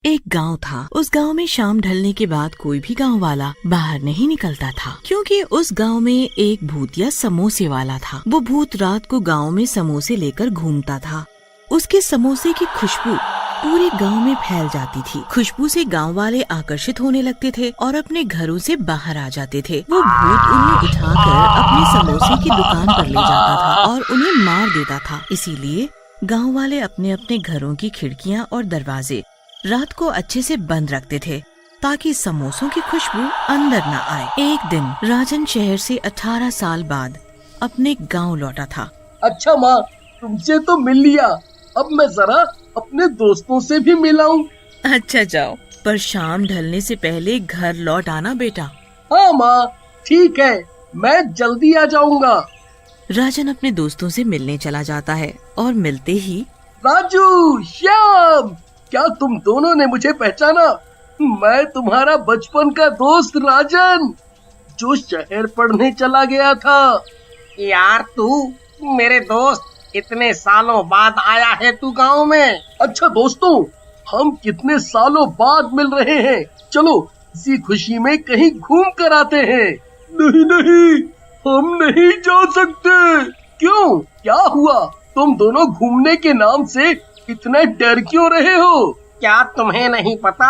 एक गांव था। उस गांव में शाम ढलने के बाद कोई भी गांव वाला बाहर नहीं निकलता था, क्योंकि उस गांव में एक भूतिया समोसे वाला था। वो भूत रात को गांव में समोसे लेकर घूमता था। उसके समोसे की खुशबू पूरे गांव में फैल जाती थी। खुशबू से गांव वाले आकर्षित होने लगते थे और अपने घरों से बाहर आ जाते थे। वो भूत उन्हें उठाकर अपने समोसे की दुकान पर ले जाता था और उन्हें मार देता था। इसीलिए गांव वाले अपने अपने घरों की खिड़कियां और दरवाजे रात को अच्छे से बंद रखते थे, ताकि समोसों की खुशबू अंदर न आए। एक दिन राजन शहर से 18 साल बाद अपने गांव लौटा था। अच्छा माँ, तुमसे तो मिल लिया, अब मैं जरा अपने दोस्तों से भी मिलाऊं। अच्छा जाओ, पर शाम ढलने से पहले घर लौट आना बेटा। हाँ माँ, ठीक है, मैं जल्दी आ जाऊंगा। राजन अपने दोस्तों से मिलने चला जाता है और मिलते ही राजू, श्याम, क्या तुम दोनों ने मुझे पहचाना? मैं तुम्हारा बचपन का दोस्त राजन, जो शहर पढ़ने चला गया था। यार तू मेरे दोस्त, इतने सालों बाद आया है तू गांव में। अच्छा दोस्तों, हम कितने सालों बाद मिल रहे हैं। चलो इसी खुशी में कहीं घूम कर आते हैं। नहीं नहीं, हम नहीं जा सकते। क्यों, क्या हुआ? तुम दोनों घूमने के नाम से इतने डर क्यों रहे हो? क्या तुम्हें नहीं पता,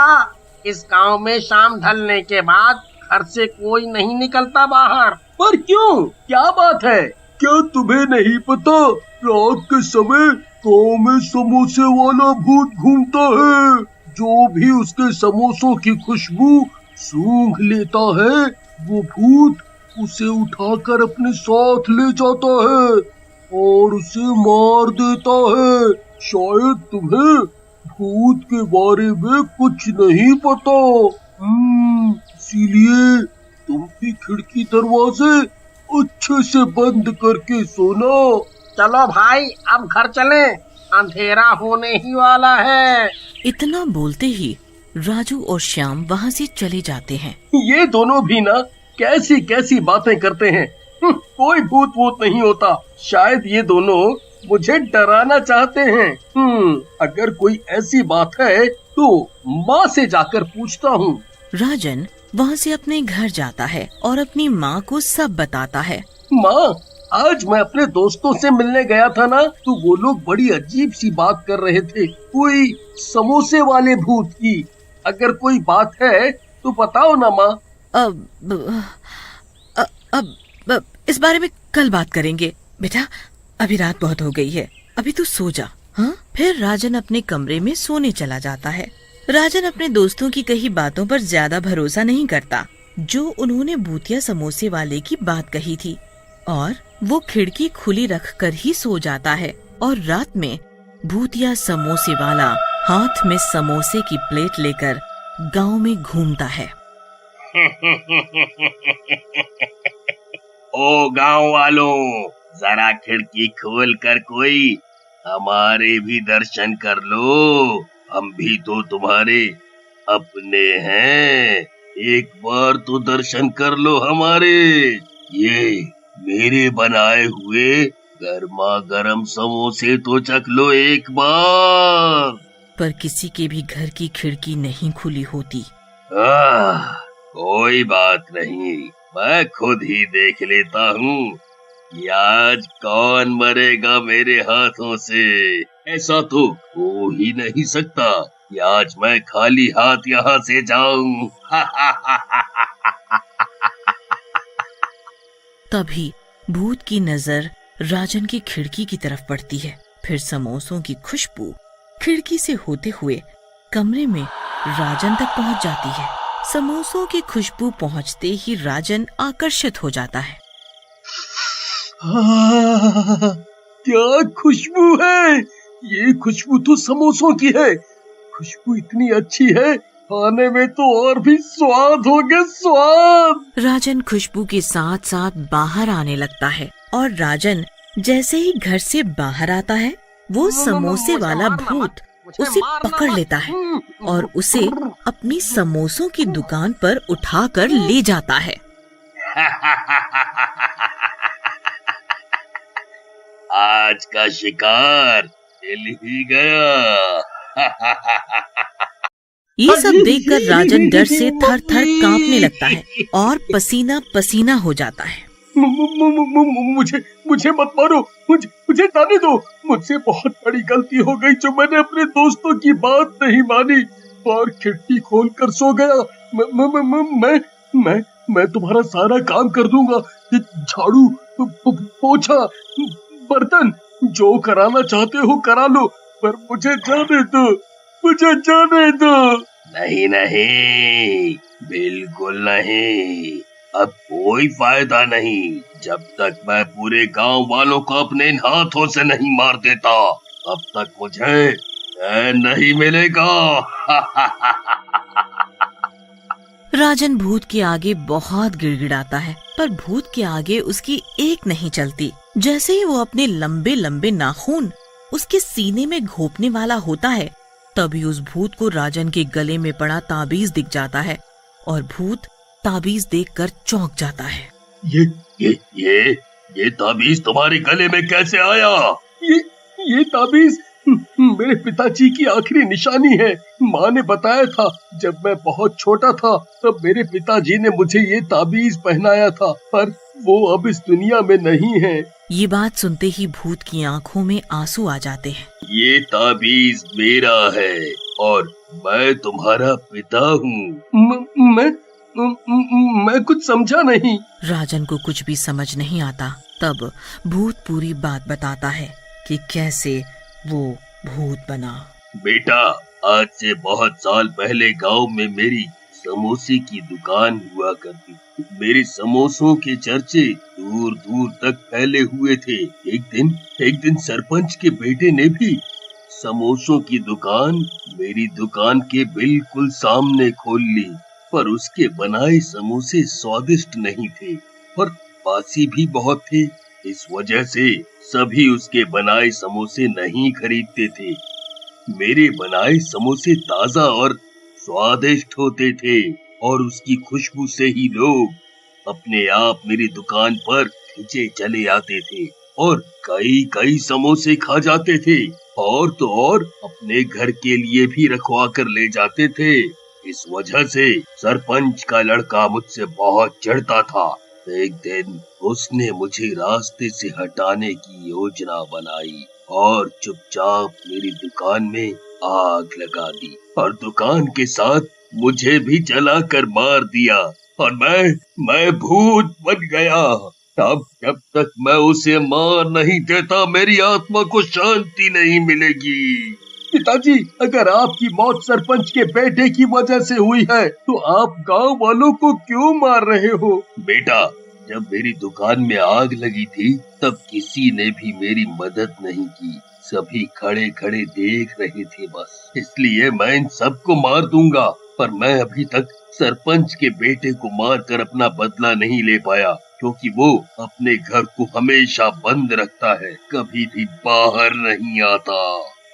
इस गांव में शाम ढलने के बाद घर से कोई नहीं निकलता बाहर। पर क्यों, क्या बात है? क्या तुम्हें नहीं पता, रात के समय गांव में समोसे वाला भूत घूमता है। जो भी उसके समोसों की खुशबू सूंघ लेता है, वो भूत उसे उठाकर अपने साथ ले जाता है और उसे मार देता है। शायद तुम्हें भूत के बारे में कुछ नहीं पता। इसीलिए तुम भी खिड़की दरवाजे अच्छे से बंद करके सोना। चलो भाई, अब घर चलें, अंधेरा होने ही वाला है। इतना बोलते ही राजू और श्याम वहाँ से चले जाते हैं। ये दोनों भी ना कैसी कैसी बातें करते हैं। कोई भूत वूत नहीं होता। शायद ये दोनों मुझे डराना चाहते हैं। अगर कोई ऐसी बात है तो माँ से जाकर पूछता हूँ। राजन वहाँ से अपने घर जाता है और अपनी माँ को सब बताता है। माँ, आज मैं अपने दोस्तों से मिलने गया था ना, तो वो लोग बड़ी अजीब सी बात कर रहे थे, कोई समोसे वाले भूत की। अगर कोई बात है तो बताओ ना माँ। अब इस बारे में कल बात करेंगे बेटा, अभी रात बहुत हो गई है, अभी तू सो जा। हाँ? फिर राजन अपने कमरे में सोने चला जाता है। राजन अपने दोस्तों की कही बातों पर ज्यादा भरोसा नहीं करता, जो उन्होंने भूतिया समोसे वाले की बात कही थी, और वो खिड़की खुली रखकर ही सो जाता है। और रात में भूतिया समोसे वाला हाथ में समोसे की प्लेट लेकर गांव में घूमता है। ओ गांव वालों, जरा खिड़की खोल कर कोई हमारे भी दर्शन कर लो। हम भी तो तुम्हारे अपने हैं, एक बार तो दर्शन कर लो हमारे। ये मेरे बनाए हुए गर्मा गर्म समोसे तो चख लो एक बार। पर किसी के भी घर की खिड़की नहीं खुली होती। कोई बात नहीं, मैं खुद ही देख लेता हूँ कि आज कौन मरेगा मेरे हाथों से। ऐसा तो हो ही नहीं सकता कि आज मैं खाली हाथ यहाँ से जाऊं। तभी भूत की नजर राजन की खिड़की की तरफ पड़ती है। फिर समोसों की खुशबू खिड़की से होते हुए कमरे में राजन तक पहुंच जाती है। समोसों की खुशबू पहुंचते ही राजन आकर्षित हो जाता है। क्या खुशबू है! ये खुशबू तो समोसों की है। खुशबू इतनी अच्छी है, खाने में तो और भी स्वाद हो गया, स्वाद। राजन खुशबू के साथ साथ बाहर आने लगता है, और राजन जैसे ही घर से बाहर आता है, वो समोसे वाला भूत उसे पकड़ लेता है और उसे अपनी समोसों की दुकान पर उठाकर ले जाता है। आज का शिकार मिल ही गया। ये सब देखकर राजन डर से थर थर कांपने लगता है और पसीना पसीना हो जाता है। मुझे मत मारो, मुझे जाने दो। मुझसे बहुत बड़ी गलती हो गई जो मैंने अपने दोस्तों की बात नहीं मानी और खिड़की खोलकर सो गया। मैं तुम्हारा सारा काम कर दूंगा, झाड़ू, पोछा, बर्तन, जो कराना चाहते हो करा लो, पर मुझे जाने दो, मुझे जाने दो। नहीं नहीं, बिल्कुल नहीं। अब कोई फायदा नहीं जब तक मैं पूरे गांव वालों को अपने इन हाथों से नहीं मार देता, तब तक मुझे चैन नहीं मिलेगा। राजन भूत के आगे बहुत गिड़गिड़ाता है, पर भूत के आगे उसकी एक नहीं चलती। जैसे ही वो अपने लंबे लंबे नाखून उसके सीने में घोंपने वाला होता है, तभी उस भूत को राजन के गले में पड़ा ताबीज दिख जाता है और भूत ताबीज देखकर चौंक जाता है। ये ताबीज तुम्हारे गले में कैसे आया? ये ताबीज मेरे पिताजी की आखिरी निशानी है। माँ ने बताया था जब मैं बहुत छोटा था तब मेरे पिताजी ने मुझे ये ताबीज पहनाया था, पर वो अब इस दुनिया में नहीं है। ये बात सुनते ही भूत की आंखों में आंसू आ जाते हैं। ये ताबीज मेरा है और मैं तुम्हारा पिता हूँ। मैं कुछ समझा नहीं। राजन को कुछ भी समझ नहीं आता। तब भूत पूरी बात बताता है कि कैसे वो भूत बना। बेटा, आज से बहुत साल पहले गांव में मेरी समोसे की दुकान हुआ करती थी। मेरे समोसों के चर्चे दूर दूर तक फैले हुए थे। एक दिन सरपंच के बेटे ने भी समोसों की दुकान मेरी दुकान के बिल्कुल सामने खोल ली, पर उसके बनाए समोसे स्वादिष्ट नहीं थे और बासी भी बहुत थे। इस वजह से सभी उसके बनाए समोसे नहीं खरीदते थे। मेरे बनाए समोसे ताजा और स्वादिष्ट होते थे और उसकी खुशबू से ही लोग अपने आप मेरी दुकान पर खींचे चले आते थे और कई समोसे खा जाते थे और तो और अपने घर के लिए भी रखवा कर ले जाते थे। इस वजह से सरपंच का लड़का मुझसे बहुत चिढ़ता था। एक दिन उसने मुझे रास्ते से हटाने की योजना बनाई और चुपचाप मेरी दुकान में आग लगा दी और दुकान के साथ मुझे भी जलाकर मार दिया और मैं भूत बन गया। अब जब तक मैं उसे मार नहीं देता मेरी आत्मा को शांति नहीं मिलेगी। पिताजी, अगर आपकी मौत सरपंच के बेटे की वजह से हुई है तो आप गांव वालों को क्यों मार रहे हो? बेटा, जब मेरी दुकान में आग लगी थी तब किसी ने भी मेरी मदद नहीं की। सभी खड़े खड़े देख रहे थे बस, इसलिए मैं इन सबको मार दूंगा। पर मैं अभी तक सरपंच के बेटे को मारकर अपना बदला नहीं ले पाया, क्योंकि वो अपने घर को हमेशा बंद रखता है, कभी भी बाहर नहीं आता।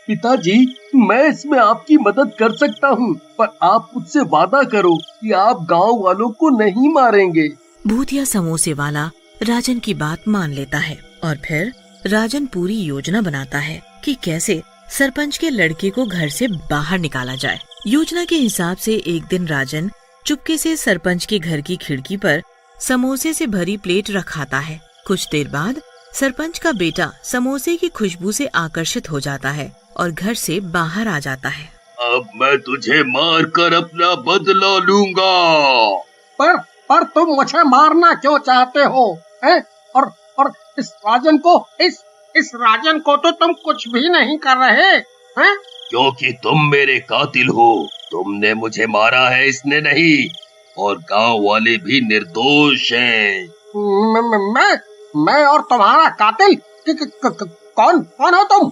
पिताजी, मैं इसमें आपकी मदद कर सकता हूँ, पर आप मुझसे वादा करो कि आप गांव वालों को नहीं मारेंगे। भूतिया समोसे वाला राजन की बात मान लेता है और फिर राजन पूरी योजना बनाता है कि कैसे सरपंच के लड़के को घर से बाहर निकाला जाए। योजना के हिसाब से एक दिन राजन चुपके से सरपंच के घर की खिड़की पर समोसे से भरी प्लेट रखाता है। कुछ देर बाद सरपंच का बेटा समोसे की खुशबू से आकर्षित हो जाता है और घर से बाहर आ जाता है। अब मैं तुझे मार कर अपना बदला लूंगा। पर तुम मुझे मारना क्यों चाहते हो? और इस राजन को तो तुम कुछ भी नहीं कर रहे हैं। क्योंकि तुम मेरे कातिल हो। तुमने मुझे मारा है, इसने नहीं, और गांव वाले भी निर्दोष हैं। मैं और तुम्हारा कातिल? कौन हो तुम?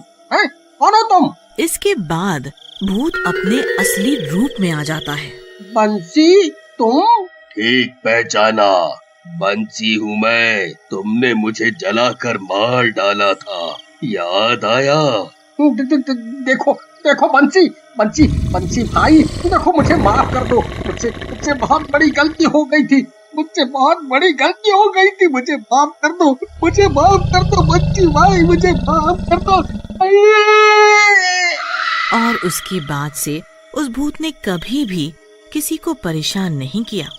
कौन हो तुम? इसके बाद भूत अपने असली रूप में आ जाता है। बंसी, तुम? ठीक पहचाना, बंसी हूँ मैं। तुमने मुझे जलाकर मार डाला था, याद आया? देखो बंसी भाई, देखो मुझे माफ कर दो। मुझसे बहुत बड़ी गलती हो गई थी। मुझे माफ कर दो बंसी भाई, मुझे माफ कर दो। और उसके बाद से उस भूत ने कभी भी किसी को परेशान नहीं किया।